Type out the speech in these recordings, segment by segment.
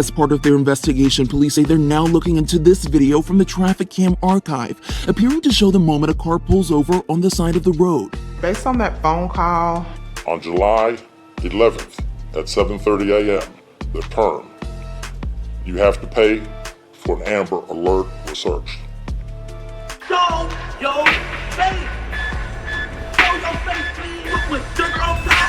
As part of their investigation, police say they're now looking into this video from the traffic cam archive, appearing to show the moment a car pulls over on the side of the road. Based on that phone call, on July 11th at 7:30 a.m., the perm, you have to pay for an Amber Alert or search. Show your face! Show your face, please! With sugar on top!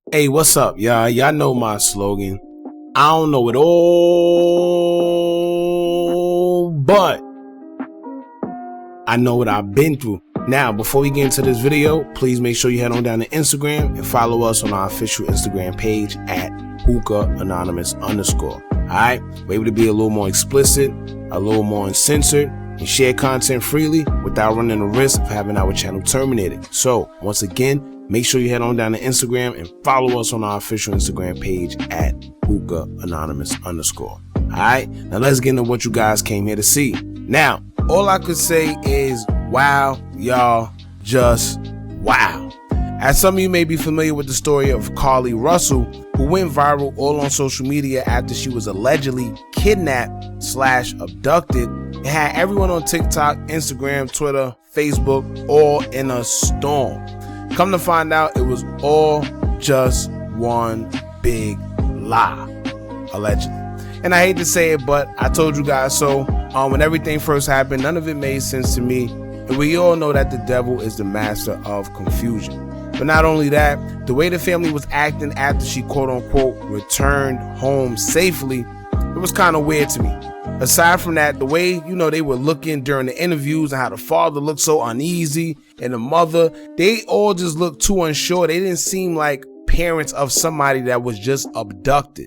Hey, what's up, y'all? Y'all know my slogan. I don't know it all, but I know what I've been through. Now, before we get into this video, please make sure you head on down to Instagram and follow us on our official Instagram page at Hookah Anonymous _. Alright? We're able to be a little more explicit, a little more uncensored, and share content freely without running the risk of having our channel terminated. So, once again, make sure you head on down to Instagram and follow us on our official Instagram page at Hookah Anonymous _. Alright, now let's get into what you guys came here to see. Now, all I could say is wow, y'all, just wow. As some of you may be familiar with the story of Carlee Russell, who went viral all on social media after she was allegedly kidnapped/abducted and had everyone on TikTok, Instagram, Twitter, Facebook all in a storm. Come to find out, it was all just one big lie, allegedly. And I hate to say it, but I told you guys so. When everything first happened, none of it made sense to me. And we all know that the devil is the master of confusion. But not only that, the way the family was acting after she quote unquote returned home safely, it was kind of weird to me. Aside from that, the way, they were looking during the interviews and how the father looked so uneasy and the mother, they all just looked too unsure. They didn't seem like parents of somebody that was just abducted,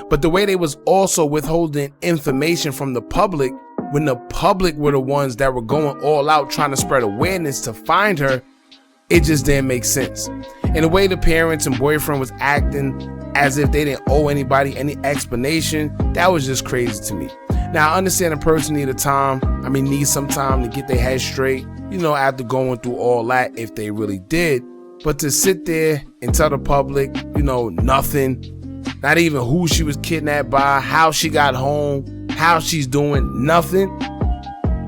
but the way they was also withholding information from the public when the public were the ones that were going all out trying to spread awareness to find her, it just didn't make sense. And the way the parents and boyfriend was acting as if they didn't owe anybody any explanation, that was just crazy to me. Now, I understand a person needs some time to get their head straight, after going through all that, if they really did. But to sit there and tell the public, nothing, not even who she was kidnapped by, how she got home, how she's doing, nothing,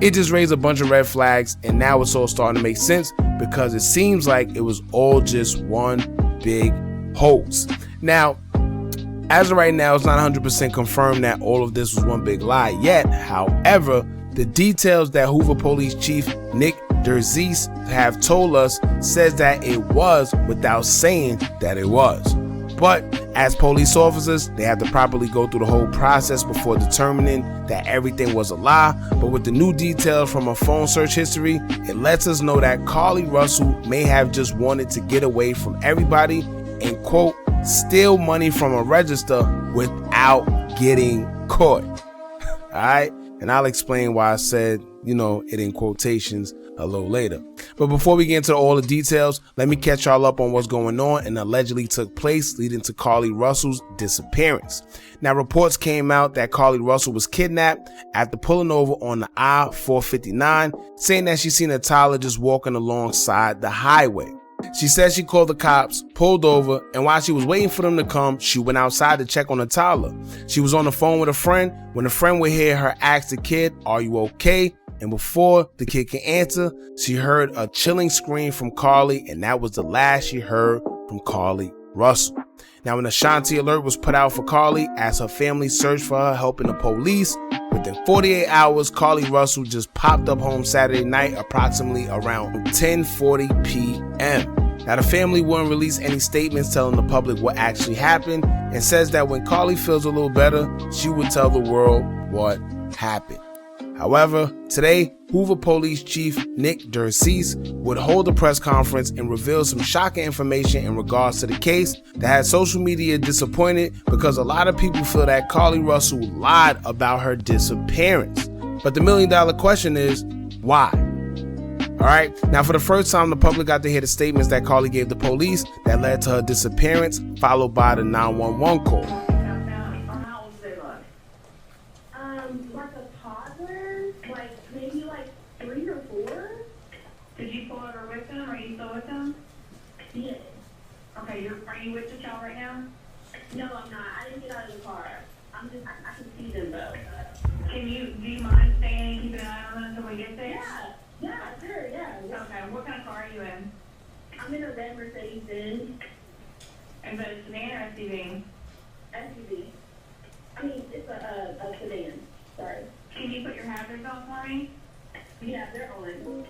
it just raised a bunch of red flags. And now it's all starting to make sense because it seems like it was all just one big hoax. Now, as of right now, it's not 100% confirmed that all of this was one big lie yet. However, the details that Hoover Police Chief Nick Derzees have told us says that it was without saying that it was. But as police officers, they have to properly go through the whole process before determining that everything was a lie. But with the new details from her phone search history, it lets us know that Carlee Russell may have just wanted to get away from everybody and quote, steal money from a register without getting caught. All right. And I'll explain why I said, it in quotations a little later. But before we get into all the details, let me catch y'all up on what's going on and allegedly took place leading to Carlee Russell's disappearance. Now, reports came out that Carlee Russell was kidnapped after pulling over on the I-459, saying that she seen a toddler just walking alongside the highway. She said she called the cops, pulled over, and while she was waiting for them to come, she went outside to check on the toddler. She was on the phone with a friend when the friend would hear her ask the kid, "Are you okay?" And before the kid could answer, she heard a chilling scream from Carlee, and that was the last she heard from Carlee Russell. Now, an Ashanti alert was put out for Carlee as her family searched for her, helping the police. Within 48 hours, Carlee Russell just popped up home Saturday night, approximately around 10:40 p.m. Now, the family wouldn't release any statements telling the public what actually happened, and says that when Carlee feels a little better, she would tell the world what happened. However, today, Hoover Police Chief Nick Dercese would hold a press conference and reveal some shocking information in regards to the case that had social media disappointed because a lot of people feel that Carlee Russell lied about her disappearance. But the million-dollar question is, why? Alright, now for the first time, the public got to hear the statements that Carlee gave the police that led to her disappearance, followed by the 911 call. Like a toddler, like maybe like 3 or 4. Did you pull over with them? Are you still with them? Yeah. Okay, are you with the child right now? No, I'm not. I didn't get out of the car. I can see them though. Do you mind staying and keeping an eye on them until we get there? Yeah, sure, yeah. Okay, what kind of car are you in? I'm in a red Mercedes-Benz. Is it a sedan or SUV? SUV. I mean, it's a sedan. Sorry. Can you put your hazards on for me? Yeah, they're on.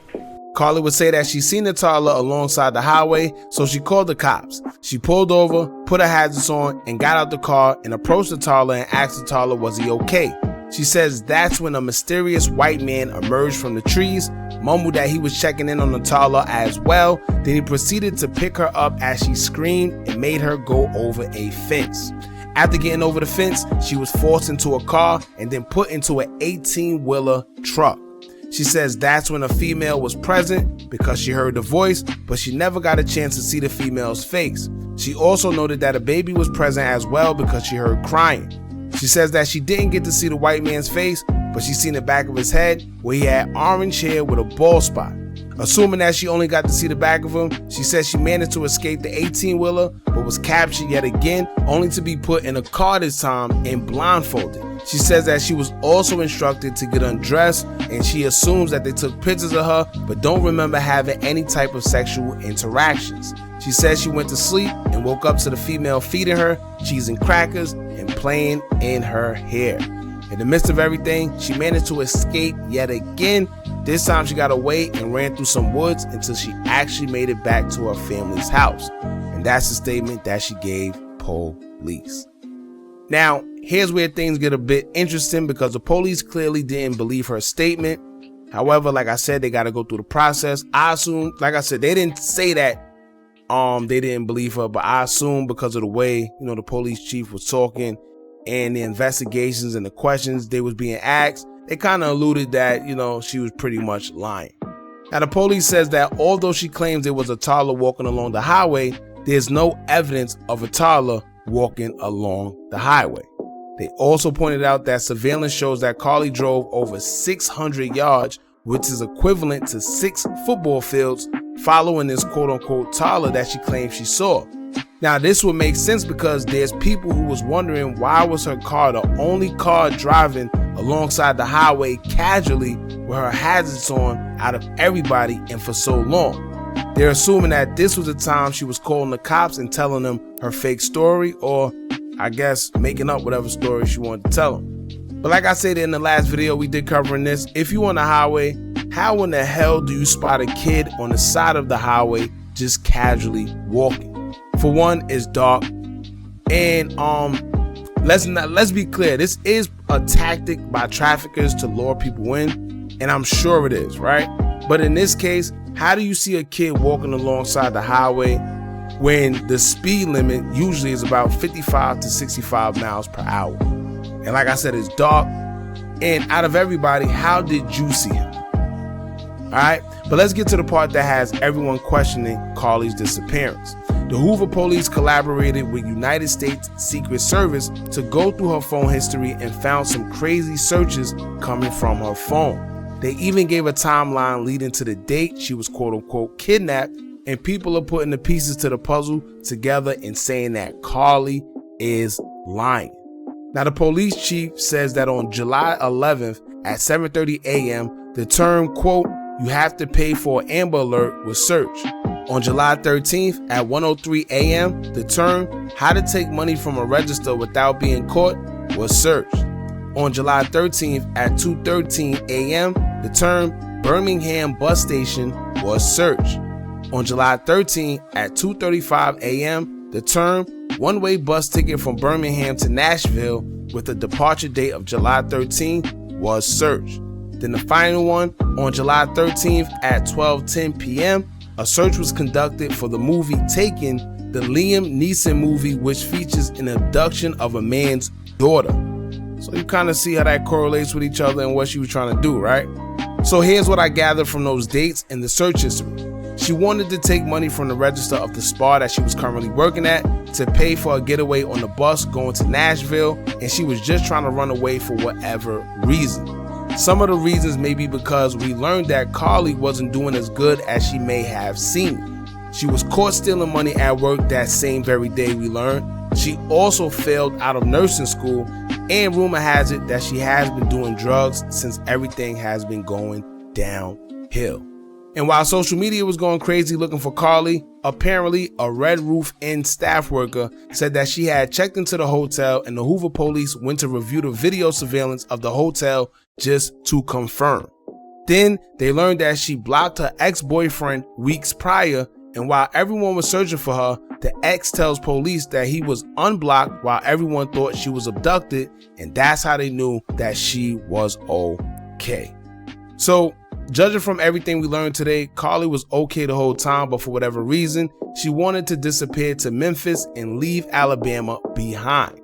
Carlee would say that she seen the toddler alongside the highway, so she called the cops. She pulled over, put her hazards on, and got out the car and approached the toddler and asked the toddler was he okay. She says that's when a mysterious white man emerged from the trees, mumbled that he was checking in on the toddler as well, then he proceeded to pick her up as she screamed and made her go over a fence. After getting over the fence, she was forced into a car and then put into an 18-wheeler truck. She says that's when a female was present because she heard the voice, but she never got a chance to see the female's face. She also noted that a baby was present as well because she heard crying. She says that she didn't get to see the white man's face, but she seen the back of his head where he had orange hair with a bald spot. Assuming that she only got to see the back of him, she says she managed to escape the 18-wheeler, but was captured yet again, only to be put in a car this time and blindfolded. She says that she was also instructed to get undressed, and she assumes that they took pictures of her, but don't remember having any type of sexual interactions. She says she went to sleep and woke up to the female feeding her cheese and crackers and playing in her hair. In the midst of everything, she managed to escape yet again. This time she got away and ran through some woods until she actually made it back to her family's house. And that's the statement that she gave police. Now, here's where things get a bit interesting because the police clearly didn't believe her statement. However, like I said, they got to go through the process. I assume, like I said, they didn't say that they didn't believe her, but I assume because of the way, the police chief was talking and the investigations and the questions they was being asked, they kind of alluded that, she was pretty much lying. Now, the police says that although she claims there was a toddler walking along the highway, there's no evidence of a toddler walking along the highway. They also pointed out that surveillance shows that Carlee drove over 600 yards, which is equivalent to 6 football fields, following this quote-unquote toddler that she claims she saw. Now, this would make sense because there's people who was wondering why was her car the only car driving alongside the highway casually with her hazards on out of everybody and for so long. They're assuming that this was the time she was calling the cops and telling them her fake story, or I guess making up whatever story she wanted to tell them. But like I said in the last video we did covering this, if you on the highway, how in the hell do you spot a kid on the side of the highway just casually walking? For one, it's dark, and let's be clear, this is a tactic by traffickers to lure people in, and I'm sure it is, right? But in this case, how do you see a kid walking alongside the highway when the speed limit usually is about 55 to 65 miles per hour? And like I said, it's dark, and out of everybody, how did you see him? Alright, but let's get to the part that has everyone questioning Carlee's disappearance. The Hoover police collaborated with United States Secret Service to go through her phone history and found some crazy searches coming from her phone. They even gave a timeline leading to the date she was quote-unquote kidnapped and people are putting the pieces to the puzzle together and saying that Carlee is lying. Now, the police chief says that on July 11th at 7:30 a.m., the term, quote, "you have to pay for an Amber Alert" was searched. On July 13th at 1:03 a.m., the term "how to take money from a register without being caught" was searched. On July 13th at 2:13 a.m., the term "Birmingham bus station" was searched. On July 13th at 2:35 a.m., the term "one-way bus ticket from Birmingham to Nashville" with a departure date of July 13th was searched. Then the final one, on July 13th at 12:10 p.m., a search was conducted for the movie Taken, the Liam Neeson movie, which features an abduction of a man's daughter. So you kind of see how that correlates with each other and what she was trying to do, right? So here's what I gathered from those dates and the search history. She wanted to take money from the register of the spa that she was currently working at to pay for a getaway on the bus going to Nashville, and she was just trying to run away for whatever reason. Some of the reasons may be because we learned that Carlee wasn't doing as good as she may have seemed. She was caught stealing money at work that same very day, we learned. She also failed out of nursing school, and rumor has it that she has been doing drugs since everything has been going downhill. And while social media was going crazy looking for Carlee, apparently a Red Roof Inn staff worker said that she had checked into the hotel and the Hoover police went to review the video surveillance of the hotel just to confirm. Then they learned that she blocked her ex-boyfriend weeks prior, and while everyone was searching for her, the ex tells police that he was unblocked while everyone thought she was abducted, and that's how they knew that she was okay. So, judging from everything we learned today, Carlee was okay the whole time, but for whatever reason, she wanted to disappear to Memphis and leave Alabama behind.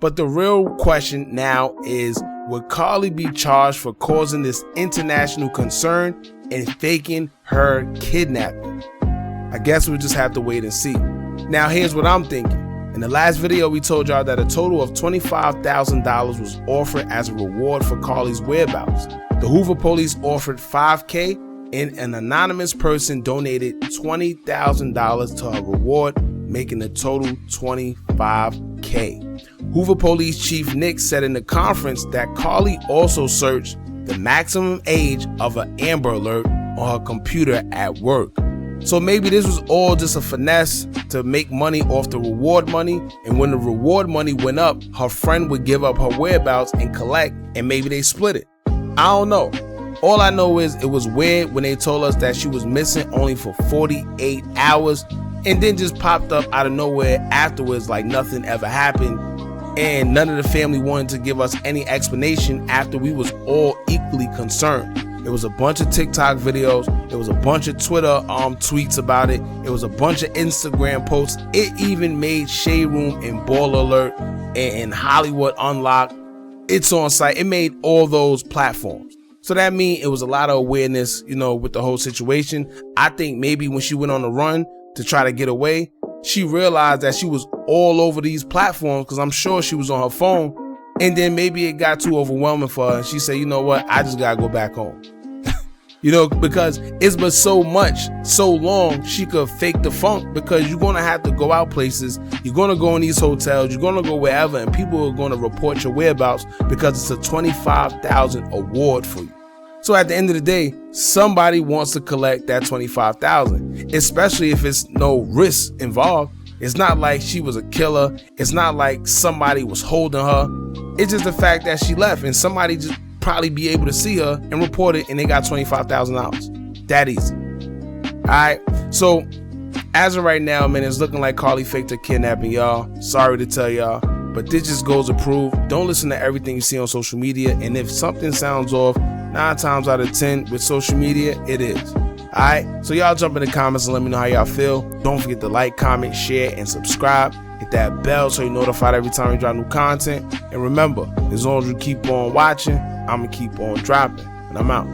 But the real question now is, would Carlee be charged for causing this international concern and faking her kidnapping? I guess we'll just have to wait and see. Now, here's what I'm thinking. In the last video, we told y'all that a total of $25,000 was offered as a reward for Carlee's whereabouts. The Hoover police offered $5,000 and an anonymous person donated $20,000 to her reward, making the total $25,000. Hoover Police Chief Nick said in the conference that Carlee also searched the maximum age of an Amber Alert on her computer at work. So maybe this was all just a finesse to make money off the reward money, and when the reward money went up, her friend would give up her whereabouts and collect, and maybe they split it. I don't know. All I know is it was weird when they told us that she was missing only for 48 hours and then just popped up out of nowhere afterwards like nothing ever happened, and none of the family wanted to give us any explanation after we was all equally concerned. There was a bunch of TikTok videos, there was a bunch of Twitter tweets about it, it was a bunch of Instagram posts, it even made Shade Room and Ball Alert and Hollywood Unlocked. It's on site. It made all those platforms. So that means it was a lot of awareness, with the whole situation. I think maybe when she went on the run to try to get away, she realized that she was all over these platforms, because I'm sure she was on her phone. And then maybe it got too overwhelming for her. And she said, you know what? I just got to go back home. Because it's been so long, she could fake the funk, because you're going to have to go out places. You're going to go in these hotels. You're going to go wherever, and people are going to report your whereabouts because it's a $25,000 award for you. So at the end of the day, somebody wants to collect that $25,000, especially if it's no risk involved. It's not like she was a killer. It's not like somebody was holding her. It's just the fact that she left, and somebody just probably be able to see her and report it, and they got $25,000. That easy. Alright, so as of right now, man, it's looking like Carlee faked her kidnapping, y'all. Sorry to tell y'all, but this just goes to prove, don't listen to everything you see on social media, and if something sounds off, 9 times out of 10 with social media, it is. Alright, so y'all jump in the comments and let me know how y'all feel. Don't forget to like, comment, share, and subscribe. Hit that bell so you're notified every time we drop new content. And remember, as long as you keep on watching, I'm going to keep on dropping. And I'm out.